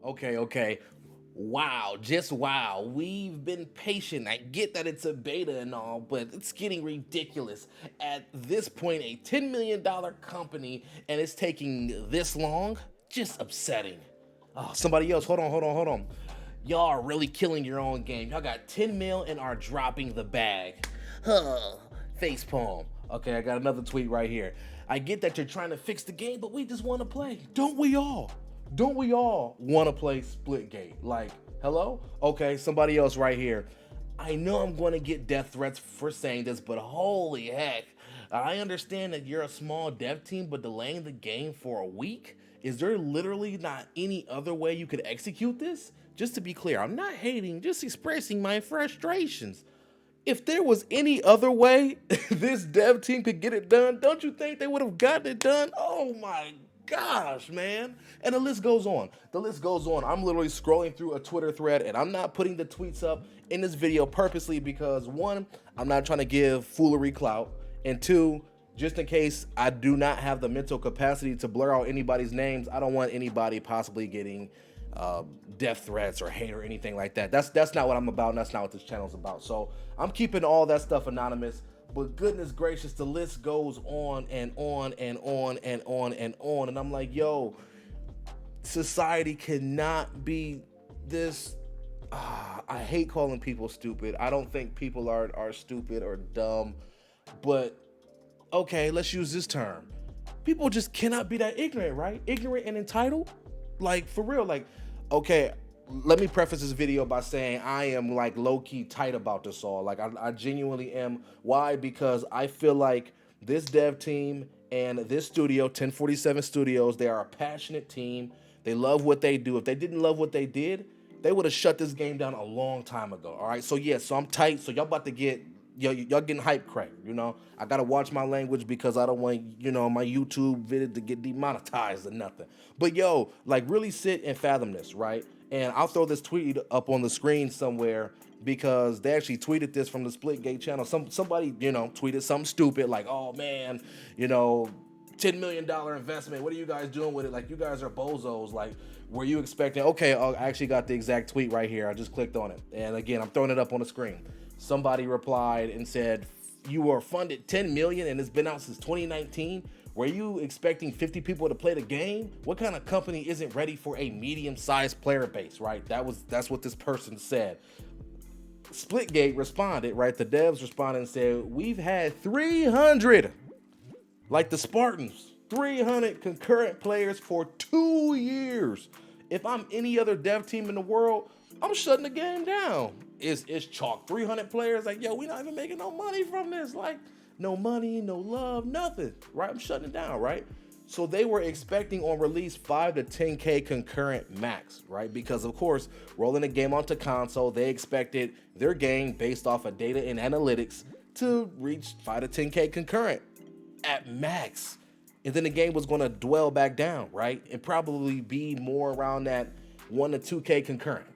Okay. Wow, just wow. We've been patient. I get that it's a beta and all, but it's getting ridiculous. At this point, a $10 million company and it's taking this long? Just upsetting. Oh, somebody else. Hold on. Y'all are really killing your own game. Y'all got 10 mil and are dropping the bag. Huh. Face palm. Okay, I got another tweet right here. I get that you're trying to fix the game, but we just want to play. Don't we all? Don't we all want to play Splitgate? Like, hello? Okay, somebody else right here. I know I'm going to get death threats for saying this, but holy heck. I understand that you're a small dev team, but delaying the game for a week? Is there literally not any other way you could execute this? Just to be clear, I'm not hating, just expressing my frustrations. If there was any other way this dev team could get it done, don't you think they would have gotten it done? Oh my gosh, man. And the list goes on. The list goes on. I'm literally scrolling through a Twitter thread and I'm not putting the tweets up in this video purposely because one, I'm not trying to give foolery clout, and two, just in case I do not have the mental capacity to blur out anybody's names, I don't want anybody possibly getting death threats or hate or anything like that. That's not what I'm about, and that's not what this channel is about. So I'm keeping all that stuff anonymous. But goodness gracious, the list goes on and on and on and on and on. And I'm like, yo, society cannot be this. I hate calling people stupid. I don't think people are stupid or dumb. But okay, let's use this term. People just cannot be that ignorant, right? Ignorant and entitled? Like, for real, like, okay, let me preface this video by saying I am like low-key tight about this all. Like, I genuinely am. Why? Because I feel like this dev team and this studio, 1047 Studios, they are a passionate team. They love what they do. If they didn't love what they did, they would have shut this game down a long time ago. All right. So yeah, so I'm tight. So y'all about to get y'all getting hype, Cray. You know, I gotta watch my language because I don't want my YouTube video to get demonetized or nothing. But yo, like really sit and fathom this, right? And I'll throw this tweet up on the screen somewhere because they actually tweeted this from the Splitgate channel. Somebody tweeted something stupid like, oh man, $10 million investment. What are you guys doing with it? Like, you guys are bozos. Like, were you expecting? Okay, I actually got the exact tweet right here. I just clicked on it. And again, I'm throwing it up on the screen. Somebody replied and said, you were funded $10 million and it's been out since 2019. Were you expecting 50 people to play the game? What kind of company isn't ready for a medium-sized player base, right? That's what this person said. Splitgate responded, right? The devs responded and said, we've had 300, like the Spartans, 300 concurrent players for 2 years. If I'm any other dev team in the world, I'm shutting the game down. It's chalk. 300 players, like, yo, we not even making no money from this. Like, no money, no love, nothing, right? I'm shutting it down, right? So they were expecting on release 5 to 10K concurrent max, right? Because of course, rolling the game onto console, they expected their game based off of data and analytics to reach 5 to 10K concurrent at max. And then the game was gonna dwell back down, right? And probably be more around that 1 to 2K concurrent,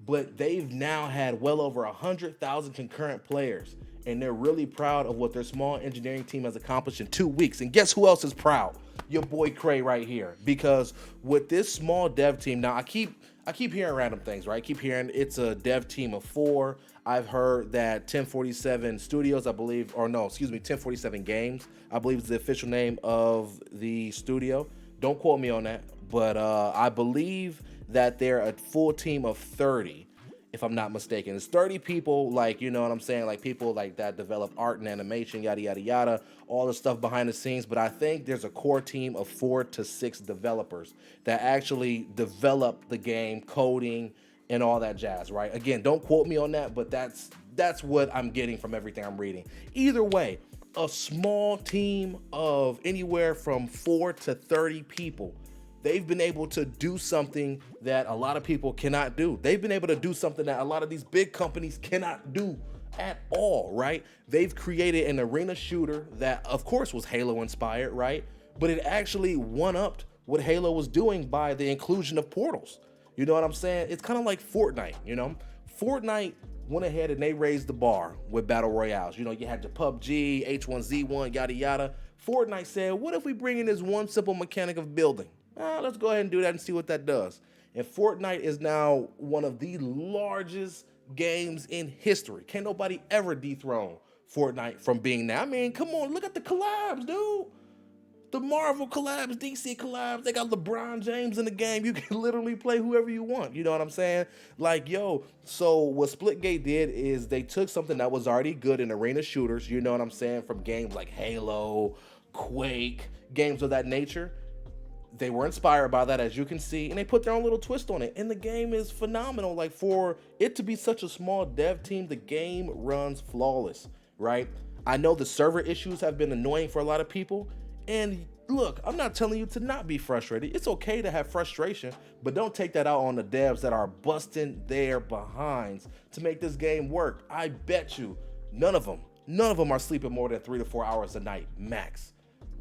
But they've now had well over 100,000 concurrent players. And they're really proud of what their small engineering team has accomplished in 2 weeks. And guess who else is proud? Your boy Cray right here. Because with this small dev team, now I keep hearing random things, right? I keep hearing it's a dev team of 4. I've heard that 1047 Studios, 1047 Games, I believe is the official name of the studio. Don't quote me on that. But I believe that they're a full team of 30. If I'm not mistaken. It's 30 people, like, you know what I'm saying? Like, people like that develop art and animation, yada, yada, yada, all the stuff behind the scenes. But I think there's a core team of 4 to 6 developers that actually develop the game, coding, and all that jazz, right? Again, don't quote me on that, but that's what I'm getting from everything I'm reading. Either way, a small team of anywhere from 4 to 30 people, they've been able to do something that a lot of people cannot do. They've been able to do something that a lot of these big companies cannot do at all, right? They've created an arena shooter that, of course, was Halo inspired, right? But it actually one-upped what Halo was doing by the inclusion of portals. You know what I'm saying? It's kind of like Fortnite, Fortnite went ahead and they raised the bar with battle royales. You had your PUBG, H1Z1, yada, yada. Fortnite said, what if we bring in this one simple mechanic of building? Let's go ahead and do that and see what that does. And Fortnite is now one of the largest games in history. Can't nobody ever dethrone Fortnite from being that. I mean, come on, look at the collabs, dude. The Marvel collabs, DC collabs, they got LeBron James in the game. You can literally play whoever you want. You know what I'm saying? Like, yo, so what Splitgate did is they took something that was already good in arena shooters, you know what I'm saying, from games like Halo, Quake, games of that nature. They were inspired by that, as you can see, and they put their own little twist on it. And the game is phenomenal. Like, for it to be such a small dev team, the game runs flawless, right? I know the server issues have been annoying for a lot of people. And look, I'm not telling you to not be frustrated. It's okay to have frustration, but don't take that out on the devs that are busting their behinds to make this game work. I bet you none of them are sleeping more than 3 to 4 hours a night max.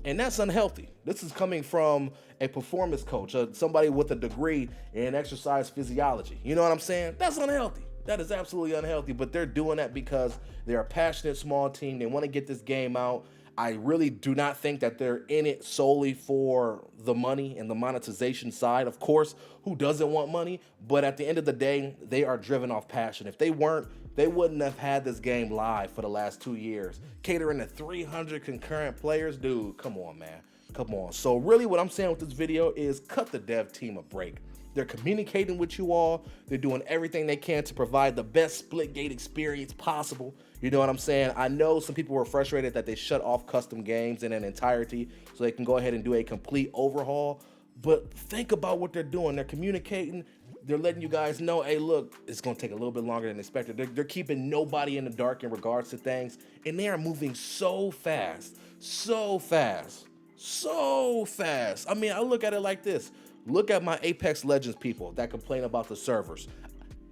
And that's unhealthy. This is coming from a performance coach, somebody with a degree in exercise physiology. You know what I'm saying? That's unhealthy. That is absolutely unhealthy, but they're doing that because they're a passionate small team. They want to get this game out. I really do not think that they're in it solely for the money and the monetization side. Of course, who doesn't want money? But at the end of the day, they are driven off passion. If they weren't, they wouldn't have had this game live for the last 2 years. Catering to 300 concurrent players, dude, come on, man. Come on. So really what I'm saying with this video is cut the dev team a break. They're communicating with you all. They're doing everything they can to provide the best Splitgate experience possible. You know what I'm saying? I know some people were frustrated that they shut off custom games in an entirety so they can go ahead and do a complete overhaul. But think about what they're doing. They're communicating. They're letting you guys know, hey, look, it's going to take a little bit longer than expected. They're keeping nobody in the dark in regards to things. And they are moving so fast, so fast, so fast. I mean, I look at it like this. Look at my Apex Legends people that complain about the servers.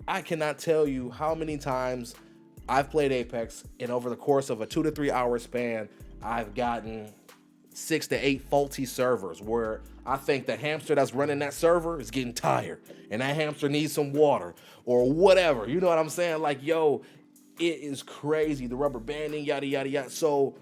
I cannot tell you how many times I've played Apex, and over the course of a 2 to 3 hour span, I've gotten 6 to 8 faulty servers where I think the hamster that's running that server is getting tired and that hamster needs some water or whatever. You know what I'm saying? Like, yo, it is crazy. The rubber banding, yada, yada, yada. So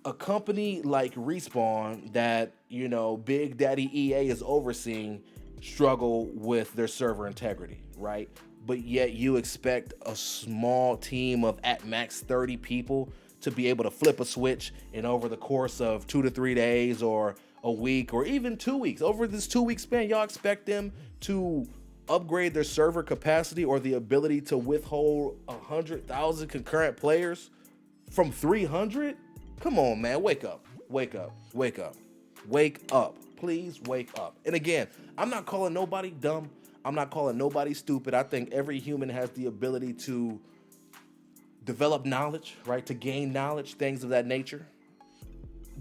a company like Respawn that, you know, Big Daddy EA is overseeing struggle with their server integrity, right? But yet you expect a small team of at max 30 people to be able to flip a switch and over the course of 2 to 3 days or a week or even 2 weeks, over this 2 week span, y'all expect them to upgrade their server capacity or the ability to withhold 100,000 concurrent players from 300? Come on, man, wake up, wake up, wake up, wake up, please wake up. And again, I'm not calling nobody dumb. I'm not calling nobody stupid. I think every human has the ability to develop knowledge, right? To gain knowledge, things of that nature.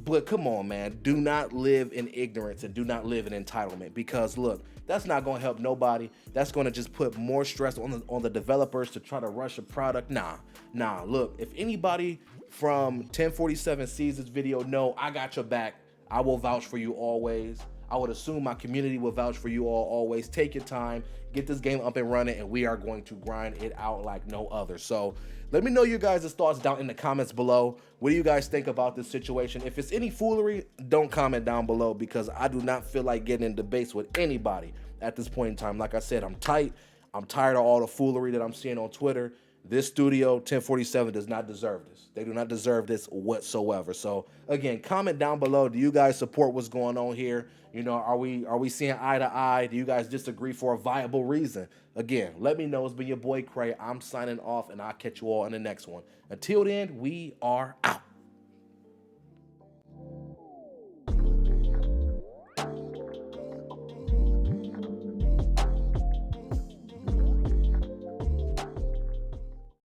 But come on, man, do not live in ignorance and do not live in entitlement, because look, that's not going to help nobody. That's going to just put more stress on the developers to try to rush a product. Nah, look, if anybody from 1047 sees this video, no, I got your back. I will vouch for you always. I would assume my community will vouch for you all always. Take your time, get this game up and running, and we are going to grind it out like no other. So let me know your guys' thoughts down in the comments below. What do you guys think about this situation? If it's any foolery, don't comment down below, because I do not feel like getting in debates with anybody at this point in time. Like I said, I'm tight. I'm tired of all the foolery that I'm seeing on Twitter. This studio, 1047, does not deserve this. They do not deserve this whatsoever. So again, comment down below. Do you guys support what's going on here? You know, are we seeing eye to eye? Do you guys disagree for a viable reason? Again, let me know. It's been your boy Cray. I'm signing off, and I'll catch you all in the next one. Until then, we are out.